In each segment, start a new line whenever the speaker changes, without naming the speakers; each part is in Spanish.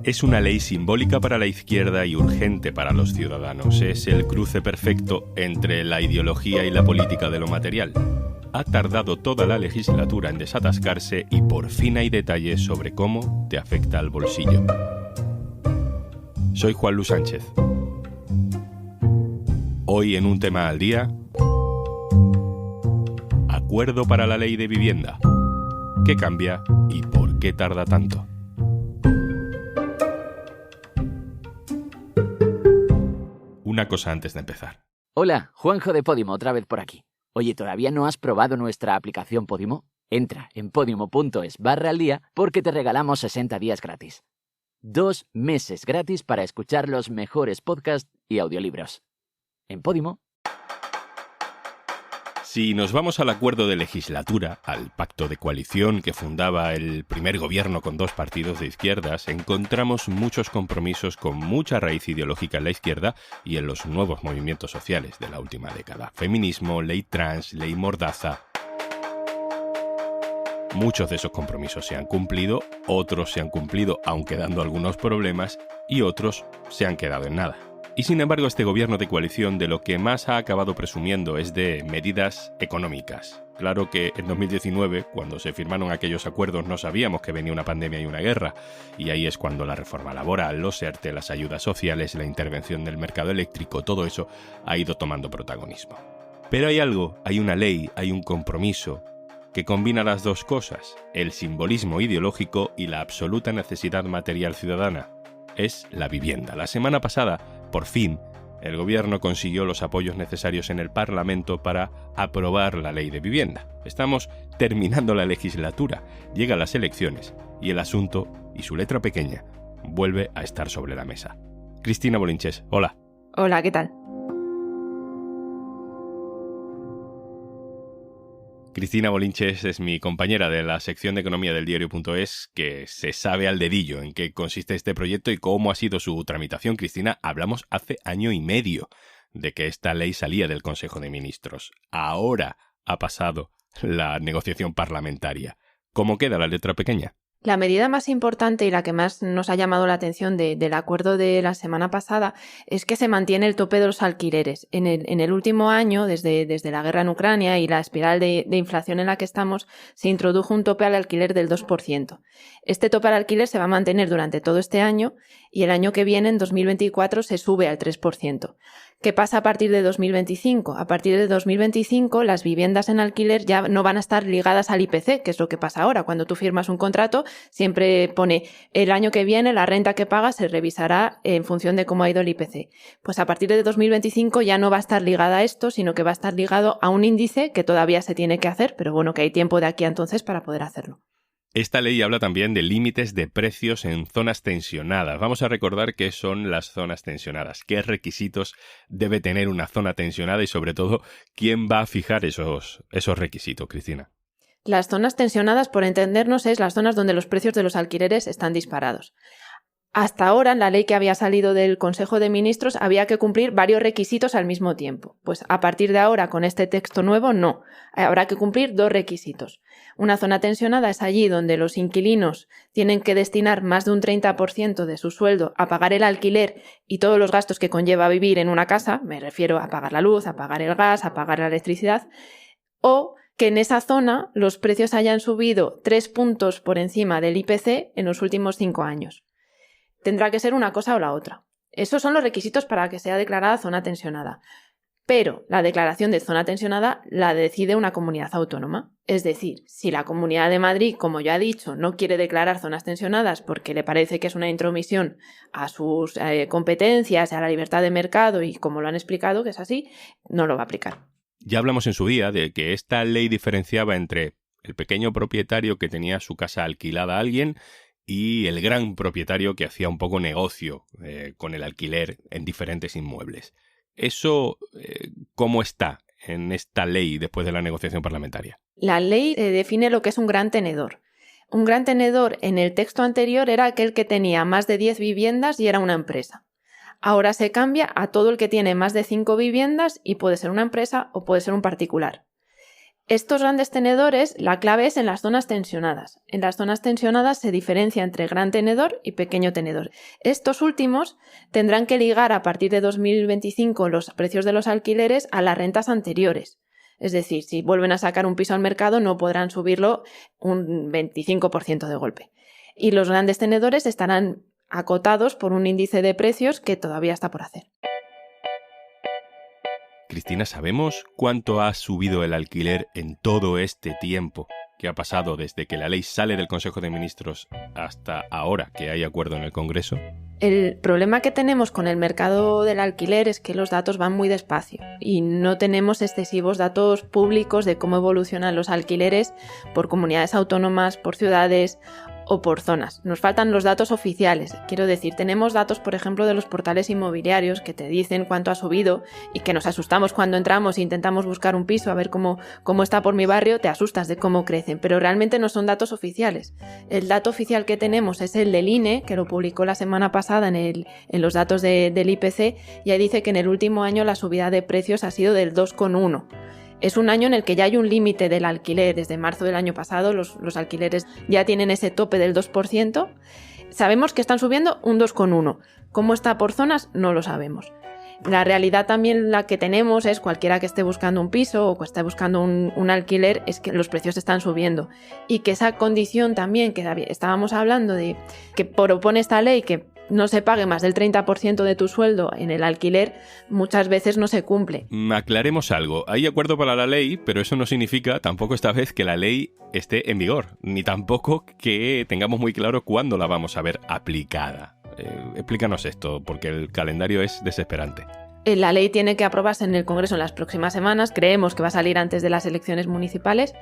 Es una ley simbólica para la izquierda y urgente para los ciudadanos. Es el cruce perfecto entre la ideología y la política de lo material. Ha tardado toda la legislatura en desatascarse y por fin hay detalles sobre cómo te afecta al bolsillo. Soy Juan Luis Sánchez. Hoy en Un Tema al Día, acuerdo para la ley de vivienda. ¿Qué cambia y por qué tarda tanto? Una cosa antes de empezar.
Hola, Juanjo de Podimo, otra vez por aquí. Oye, ¿todavía no has probado nuestra aplicación Podimo? Entra en podimo.es/aldía porque te regalamos 60 días gratis. 2 meses gratis para escuchar los mejores podcasts y audiolibros. En Podimo.
Si nos vamos al acuerdo de legislatura, al pacto de coalición que fundaba el primer gobierno con 2 partidos de izquierdas, encontramos muchos compromisos con mucha raíz ideológica en la izquierda y en los nuevos movimientos sociales de la última década. Feminismo, ley trans, ley mordaza. Muchos de esos compromisos se han cumplido, otros se han cumplido aunque dando algunos problemas y otros se han quedado en nada. Y sin embargo, este gobierno de coalición de lo que más ha acabado presumiendo es de medidas económicas. Claro que en 2019, cuando se firmaron aquellos acuerdos, no sabíamos que venía una pandemia y una guerra. Y ahí es cuando la reforma laboral, los ERTE, las ayudas sociales, la intervención del mercado eléctrico, todo eso ha ido tomando protagonismo. Pero hay algo, hay una ley, hay un compromiso que combina las dos cosas, el simbolismo ideológico y la absoluta necesidad material ciudadana. Es la vivienda. La semana pasada, por fin, el gobierno consiguió los apoyos necesarios en el Parlamento para aprobar la ley de vivienda. Estamos terminando la legislatura, llegan las elecciones y el asunto, y su letra pequeña, vuelve a estar sobre la mesa. Cristina Bolinches, hola.
Hola, ¿qué tal?
Cristina Bolinches es mi compañera de la sección de economía del diario.es, que se sabe al dedillo en qué consiste este proyecto y cómo ha sido su tramitación. Cristina, hablamos hace 1 año y medio de que esta ley salía del Consejo de Ministros. Ahora ha pasado la negociación parlamentaria. ¿Cómo queda la letra pequeña?
La medida más importante y la que más nos ha llamado la atención del acuerdo de la semana pasada es que se mantiene el tope de los alquileres. En el último año, desde la guerra en Ucrania y la espiral de inflación en la que estamos, se introdujo un tope al alquiler del 2%. Este tope al alquiler se va a mantener durante todo este año y el año que viene, en 2024, se sube al 3%. ¿Qué pasa a partir de 2025? A partir de 2025 las viviendas en alquiler ya no van a estar ligadas al IPC, que es lo que pasa ahora. Cuando tú firmas un contrato, siempre pone el año que viene la renta que pagas se revisará en función de cómo ha ido el IPC. Pues a partir de 2025 ya no va a estar ligada a esto, sino que va a estar ligado a un índice que todavía se tiene que hacer, pero bueno, que hay tiempo de aquí a entonces para poder hacerlo.
Esta ley habla también de límites de precios en zonas tensionadas. Vamos a recordar qué son las zonas tensionadas, qué requisitos debe tener una zona tensionada y sobre todo quién va a fijar esos requisitos, Cristina.
Las zonas tensionadas, por entendernos, es las zonas donde los precios de los alquileres están disparados. Hasta ahora, en la ley que había salido del Consejo de Ministros, había que cumplir varios requisitos al mismo tiempo. Pues a partir de ahora, con este texto nuevo, no. Habrá que cumplir 2 requisitos. Una zona tensionada es allí donde los inquilinos tienen que destinar más de un 30% de su sueldo a pagar el alquiler y todos los gastos que conlleva vivir en una casa, me refiero a pagar la luz, a pagar el gas, a pagar la electricidad, o que en esa zona los precios hayan subido 3 puntos por encima del IPC en los últimos 5 años. Tendrá que ser una cosa o la otra. Esos son los requisitos para que sea declarada zona tensionada. Pero la declaración de zona tensionada la decide una comunidad autónoma. Es decir, si la Comunidad de Madrid, como ya he dicho, no quiere declarar zonas tensionadas porque le parece que es una intromisión a sus competencias, a la libertad de mercado y como lo han explicado, que es así, no lo va a aplicar.
Ya hablamos en su día de que esta ley diferenciaba entre el pequeño propietario que tenía su casa alquilada a alguien y el gran propietario que hacía un poco negocio con el alquiler en diferentes inmuebles. ¿Eso cómo está en esta ley después de la negociación parlamentaria?
La ley define lo que es un gran tenedor. Un gran tenedor en el texto anterior era aquel que tenía más de 10 viviendas y era una empresa. Ahora se cambia a todo el que tiene más de 5 viviendas y puede ser una empresa o puede ser un particular. Estos grandes tenedores, la clave es en las zonas tensionadas. En las zonas tensionadas se diferencia entre gran tenedor y pequeño tenedor. Estos últimos tendrán que ligar a partir de 2025 los precios de los alquileres a las rentas anteriores. Es decir, si vuelven a sacar un piso al mercado no podrán subirlo un 25% de golpe. Y los grandes tenedores estarán acotados por un índice de precios que todavía está por hacer.
Cristina, ¿sabemos cuánto ha subido el alquiler en todo este tiempo que ha pasado desde que la ley sale del Consejo de Ministros hasta ahora que hay acuerdo en el Congreso?
El problema que tenemos con el mercado del alquiler es que los datos van muy despacio y no tenemos excesivos datos públicos de cómo evolucionan los alquileres por comunidades autónomas, por ciudades o por zonas. Nos faltan los datos oficiales. Quiero decir, tenemos datos, por ejemplo, de los portales inmobiliarios que te dicen cuánto ha subido y que nos asustamos cuando entramos e intentamos buscar un piso a ver cómo está por mi barrio, te asustas de cómo crecen, pero realmente no son datos oficiales. El dato oficial que tenemos es el del INE, que lo publicó la semana pasada en los datos del IPC, y ahí dice que en el último año la subida de precios ha sido del 2,1%. Es un año en el que ya hay un límite del alquiler. Desde marzo del año pasado los alquileres ya tienen ese tope del 2%. Sabemos que están subiendo un 2,1%. ¿Cómo está por zonas? No lo sabemos. La realidad también la que tenemos es cualquiera que esté buscando un piso o que esté buscando un alquiler es que los precios están subiendo y que esa condición también que estábamos hablando de que propone esta ley que no se pague más del 30% de tu sueldo en el alquiler, muchas veces no se cumple.
Aclaremos algo. Hay acuerdo para la ley, pero eso no significa tampoco esta vez que la ley esté en vigor, ni tampoco que tengamos muy claro cuándo la vamos a ver aplicada. Explícanos esto, porque el calendario es desesperante.
La ley tiene que aprobarse en el Congreso en las próximas semanas, creemos que va a salir antes de las elecciones municipales,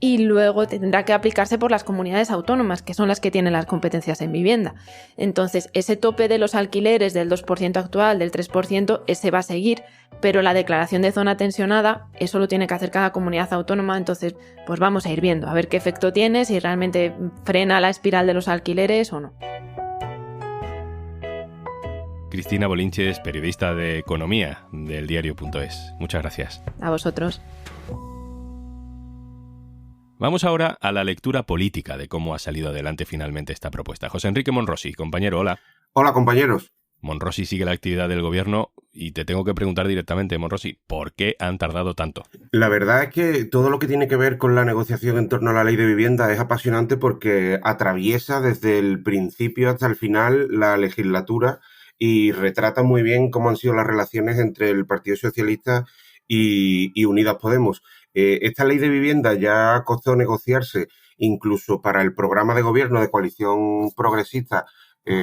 y luego tendrá que aplicarse por las comunidades autónomas, que son las que tienen las competencias en vivienda. Entonces, ese tope de los alquileres del 2% actual, del 3%, ese va a seguir, pero la declaración de zona tensionada, eso lo tiene que hacer cada comunidad autónoma, entonces pues vamos a ir viendo, a ver qué efecto tiene, si realmente frena la espiral de los alquileres o no.
Cristina Bolinches, periodista de Economía del diario.es. Muchas gracias.
A vosotros.
Vamos ahora a la lectura política de cómo ha salido adelante finalmente esta propuesta. José Enrique Monrosi, compañero, hola.
Hola, compañeros.
Monrosi sigue la actividad del gobierno y te tengo que preguntar directamente, Monrosi, ¿por qué han tardado tanto?
La verdad es que todo lo que tiene que ver con la negociación en torno a la ley de vivienda es apasionante porque atraviesa desde el principio hasta el final la legislatura y retrata muy bien cómo han sido las relaciones entre el Partido Socialista y Unidas Podemos. Esta ley de vivienda ya costó negociarse incluso para el programa de gobierno de coalición progresista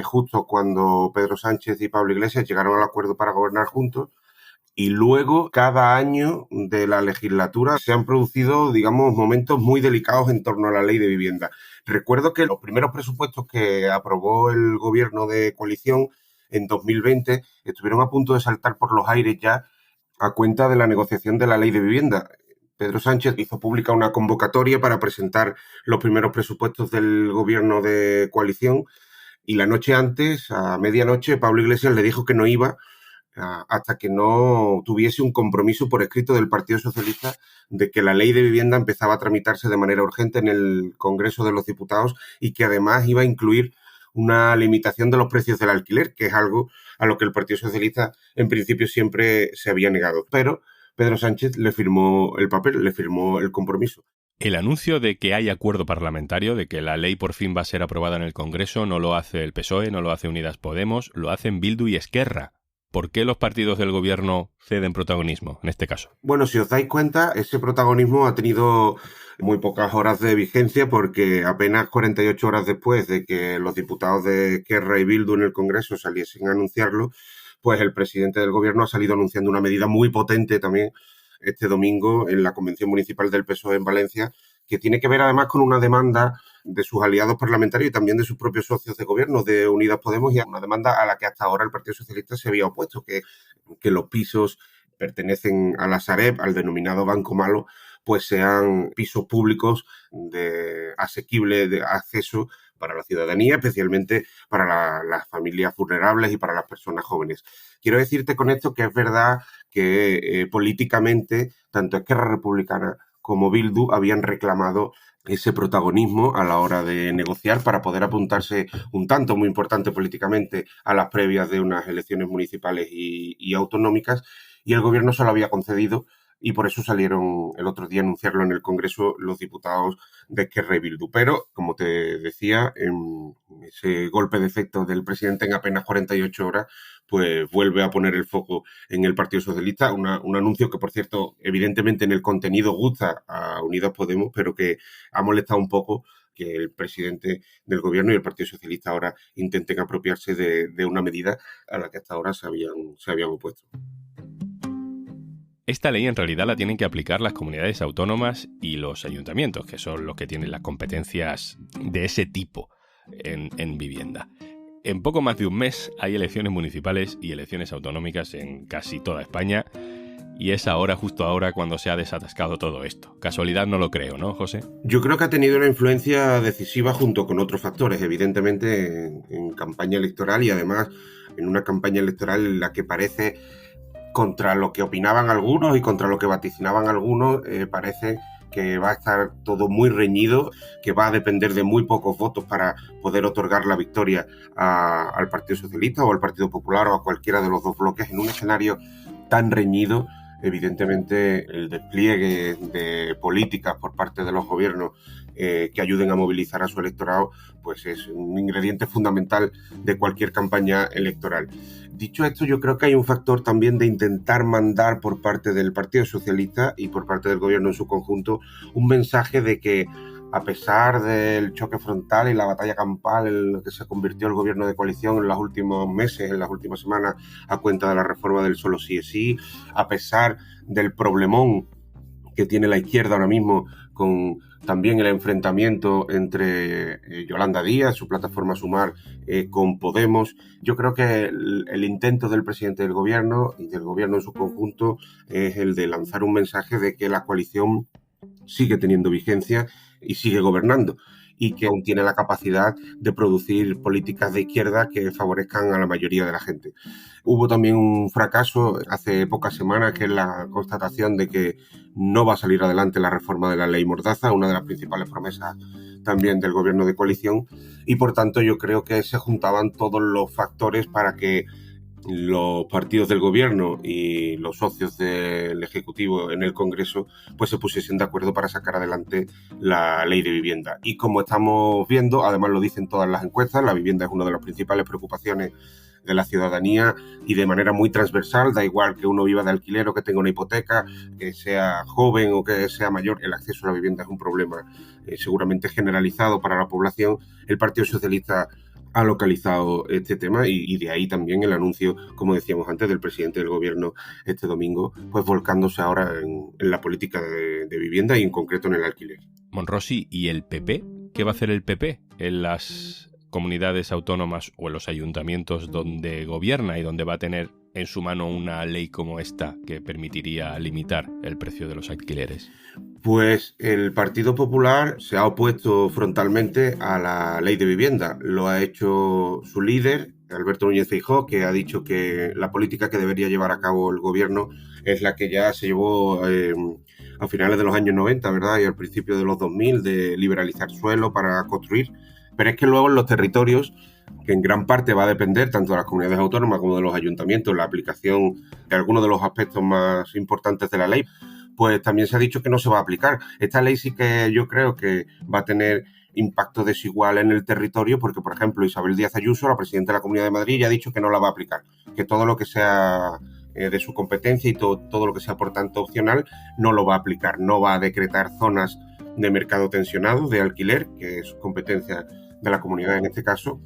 justo cuando Pedro Sánchez y Pablo Iglesias llegaron al acuerdo para gobernar juntos. Y luego, cada año de la legislatura se han producido, digamos, momentos muy delicados en torno a la ley de vivienda. Recuerdo que los primeros presupuestos que aprobó el gobierno de coalición en 2020 estuvieron a punto de saltar por los aires ya a cuenta de la negociación de la ley de vivienda. Pedro Sánchez hizo pública una convocatoria para presentar los primeros presupuestos del gobierno de coalición y la noche antes, a medianoche, Pablo Iglesias le dijo que no iba hasta que no tuviese un compromiso por escrito del Partido Socialista de que la ley de vivienda empezaba a tramitarse de manera urgente en el Congreso de los Diputados y que además iba a incluir una limitación de los precios del alquiler, que es algo a lo que el Partido Socialista en principio siempre se había negado. Pero Pedro Sánchez le firmó el papel, le firmó el compromiso.
El anuncio de que hay acuerdo parlamentario, de que la ley por fin va a ser aprobada en el Congreso, no lo hace el PSOE, no lo hace Unidas Podemos, lo hacen Bildu y Esquerra. ¿Por qué los partidos del gobierno ceden protagonismo en este caso?
Bueno, si os dais cuenta, ese protagonismo ha tenido muy pocas horas de vigencia porque apenas 48 horas después de que los diputados de Esquerra y Bildu en el Congreso saliesen a anunciarlo, pues el presidente del gobierno ha salido anunciando una medida muy potente también este domingo en la Convención Municipal del PSOE en Valencia, que tiene que ver además con una demanda de sus aliados parlamentarios y también de sus propios socios de gobierno de Unidas Podemos y una demanda a la que hasta ahora el Partido Socialista se había opuesto, que los pisos pertenecen a la Sareb, al denominado Banco Malo, pues sean pisos públicos de asequible de acceso para la ciudadanía, especialmente para las familias vulnerables y para las personas jóvenes. Quiero decirte con esto que es verdad que políticamente tanto Esquerra Republicana como Bildu habían reclamado ese protagonismo a la hora de negociar para poder apuntarse un tanto muy importante políticamente a las previas de unas elecciones municipales y autonómicas, y el gobierno se lo había concedido, y por eso salieron el otro día a anunciarlo en el Congreso los diputados de Esquerra y Bildu. Pero, como te decía, en ese golpe de efecto del presidente en apenas 48 horas, pues vuelve a poner el foco en el Partido Socialista, un anuncio que, por cierto, evidentemente en el contenido gusta a Unidas Podemos, pero que ha molestado un poco que el presidente del gobierno y el Partido Socialista ahora intenten apropiarse de una medida a la que hasta ahora se habían opuesto.
Esta ley en realidad la tienen que aplicar las comunidades autónomas y los ayuntamientos, que son los que tienen las competencias de ese tipo en vivienda. En poco más de un mes hay elecciones municipales y elecciones autonómicas en casi toda España, y es ahora, justo ahora, cuando se ha desatascado todo esto. Casualidad no lo creo, ¿no, José?
Yo creo que ha tenido una influencia decisiva junto con otros factores, evidentemente en campaña electoral, y además en una campaña electoral en la que parece, contra lo que opinaban algunos y contra lo que vaticinaban algunos, parece que va a estar todo muy reñido, que va a depender de muy pocos votos para poder otorgar la victoria al Partido Socialista o al Partido Popular o a cualquiera de los dos bloques. En un escenario tan reñido, evidentemente el despliegue de políticas por parte de los gobiernos que ayuden a movilizar a su electorado, pues es un ingrediente fundamental de cualquier campaña electoral. Dicho esto, yo creo que hay un factor también de intentar mandar por parte del Partido Socialista y por parte del gobierno en su conjunto un mensaje de que, a pesar del choque frontal y la batalla campal en lo que se convirtió el gobierno de coalición en los últimos meses, en las últimas semanas, a cuenta de la reforma del solo sí es sí, a pesar del problemón que tiene la izquierda ahora mismo con también el enfrentamiento entre Yolanda Díaz, su plataforma Sumar, con Podemos, yo creo que el intento del presidente del gobierno y del gobierno en su conjunto es el de lanzar un mensaje de que la coalición sigue teniendo vigencia y sigue gobernando, y que aún tiene la capacidad de producir políticas de izquierda que favorezcan a la mayoría de la gente. Hubo también un fracaso hace pocas semanas, que es la constatación de que no va a salir adelante la reforma de la ley Mordaza, una de las principales promesas también del gobierno de coalición, y por tanto yo creo que se juntaban todos los factores para que los partidos del gobierno y los socios del Ejecutivo en el Congreso pues se pusiesen de acuerdo para sacar adelante la ley de vivienda. Y como estamos viendo, además lo dicen todas las encuestas, la vivienda es una de las principales preocupaciones de la ciudadanía, y de manera muy transversal, da igual que uno viva de alquiler o que tenga una hipoteca, que sea joven o que sea mayor, el acceso a la vivienda es un problema seguramente generalizado para la población. El Partido Socialista ha localizado este tema, y de ahí también el anuncio, como decíamos antes, del presidente del gobierno este domingo, pues volcándose ahora en la política de vivienda y en concreto en el alquiler.
Monrosi, ¿y el PP? ¿Qué va a hacer el PP en las comunidades autónomas o en los ayuntamientos donde gobierna y donde va a tener en su mano una ley como esta que permitiría limitar el precio de los alquileres?
Pues el Partido Popular se ha opuesto frontalmente a la ley de vivienda. Lo ha hecho su líder, Alberto Núñez Feijóo, que ha dicho que la política que debería llevar a cabo el gobierno es la que ya se llevó a finales de los años 90, ¿verdad? Y al principio de los 2000, de liberalizar suelo para construir. Pero es que luego en los territorios, que en gran parte va a depender tanto de las comunidades autónomas como de los ayuntamientos, la aplicación de algunos de los aspectos más importantes de la ley, pues también se ha dicho que no se va a aplicar. Esta ley sí que yo creo que va a tener impacto desigual en el territorio, porque, por ejemplo, Isabel Díaz Ayuso, la presidenta de la Comunidad de Madrid, ya ha dicho que no la va a aplicar, que todo lo que sea de su competencia y todo lo que sea, por tanto, opcional, no lo va a aplicar. No va a decretar zonas de mercado tensionado, de alquiler, que es competencia de la comunidad en este caso,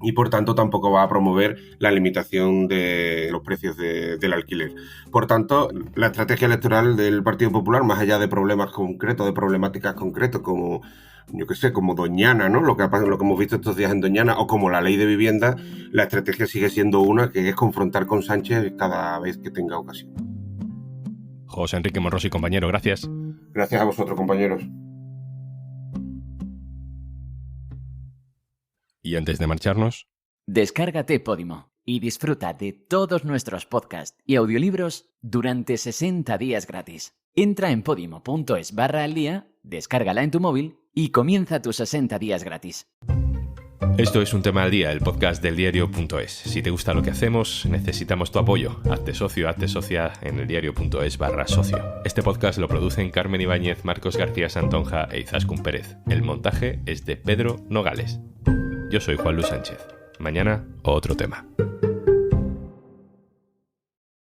y por tanto tampoco va a promover la limitación de los precios del alquiler. Por tanto, la estrategia electoral del Partido Popular, más allá de problemas concretos, de problemáticas concretas como, yo qué sé, como Doñana, ¿no? Lo que hemos visto estos días en Doñana, o como la ley de vivienda, la estrategia sigue siendo una, que es confrontar con Sánchez cada vez que tenga ocasión.
José Enrique Monrosi, compañero, gracias.
Gracias a vosotros, compañeros.
Y antes de marcharnos,
descárgate Podimo. y disfruta de todos nuestros podcasts y audiolibros durante 60 días gratis. Entra en podimo.es/aldía, descárgala en tu móvil y comienza tus 60 días gratis.
Esto es Un Tema al Día, el podcast del diario.es. Si te gusta lo que hacemos, necesitamos tu apoyo. Hazte socio, hazte socia en eldiario.es/socio. Este podcast lo producen Carmen Ibáñez, Marcos García Santonja e Izaskun Pérez. El montaje es de Pedro Nogales. Yo soy Juan Luis Sánchez. Mañana, otro tema.